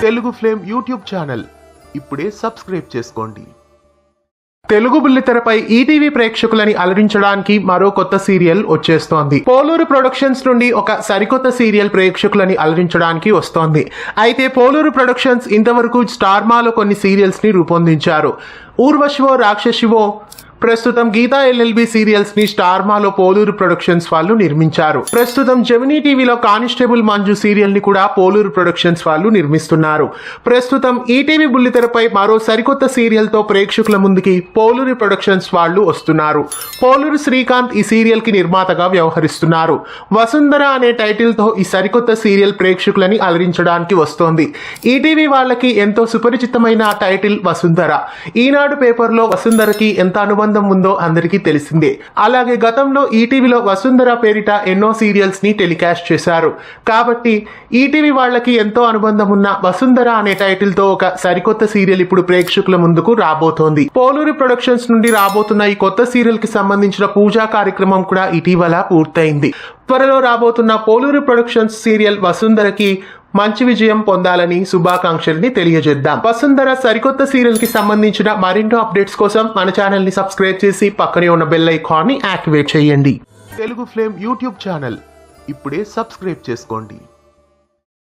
Telugu flame YouTube channel ఇప్పుడే subscribe చేసుకోండి. Telugu బుల్లితెరపై ETV ప్రేక్షకులని అలరించడానికి మరో కొత్త సీరియల్ వచ్చేస్తోంది. పోలూరు ప్రొడక్షన్స్ నుండి ఒక సరికొత్త సీరియల్ ప్రేక్షకులని అలరించడానికి వస్తోంది. అయితే పోలూరు ప్రొడక్షన్స్ ఇంతవరకు స్టార్మాలో కొన్ని సీరియల్స్ ని రూపొందించారు. ఊర్వశివో రాక్షసివో ప్రస్తుతం గీతా ఎల్ఎల్బి సీరియల్స్ ని స్టార్మాలో పోలూరు ప్రొడక్షన్స్ వాళ్ళు నిర్మించారు. ప్రస్తుతం జెమినీ టీవీలో కానిస్టేబుల్ మంజు సీరియల్ ని కూడా పోలూరు ప్రొడక్షన్స్ వాళ్ళు నిర్మిస్తున్నారు. ప్రస్తుతం ఈటీవీ బుల్లితెరపై మరో సరికొత్త సీరియల్ తో ప్రేక్షకుల ముందుకి పోలూరు ప్రొడక్షన్స్ వాళ్ళు వస్తున్నారు. పోలూరు శ్రీకాంత్ ఈ సీరియల్ కి నిర్మాతగా వ్యవహరిస్తున్నారు. వసుంధర అనే టైటిల్ తో ఈ సరికొత్త సీరియల్ ప్రేక్షకులని అలరించడానికి వస్తోంది. ఈటీవీ వాళ్ళకి ఎంతో సుపరిచితమైన టైటిల్ వసుంధర. ఈనాడు పేపర్ లో వసుంధరకి ఎంత అనుబంధం ఉందో అందరికీ తెలిసిందే. అలాగే గతంలో ఈటీవీలో వసుంధర పేరిట ఎన్నో సీరియల్స్ ని టెలికాస్ట్ చేశారు. కాబట్టి ఈటీవీ వాళ్ళకి ఎంతో అనుబంధం ఉన్న వసుంధర అనే టైటిల్ తో ఒక సరికొత్త సీరియల్ ఇప్పుడు ప్రేక్షకుల ముందుకు రాబోతోంది. పోలూరు ప్రొడక్షన్స్ నుండి రాబోతున్న ఈ కొత్త సీరియల్ కి సంబంధించిన పూజా కార్యక్రమం కూడా ఇటీవల పూర్తయింది. త్వరలో రాబోతున్న పోలూరు ప్రొడక్షన్స్ సీరియల్ వసుంధరకి మంచి విజయం పొందాలని శుభాకాంక్షల్ని తెలియజేద్దాం. వసుంధర సరికొత్త సీరియల్ కి సంబంధించిన మరిన్నో అప్డేట్స్ కోసం మన ఛానల్ ని సబ్స్క్రైబ్ చేసి పక్కనే ఉన్న బెల్ ఐకాన్ ని యాక్టివేట్ చేయండి. తెలుగు ఫ్లేమ్ యూట్యూబ్ ఛానల్ ఇప్పుడే సబ్స్క్రైబ్ చేసుకోండి.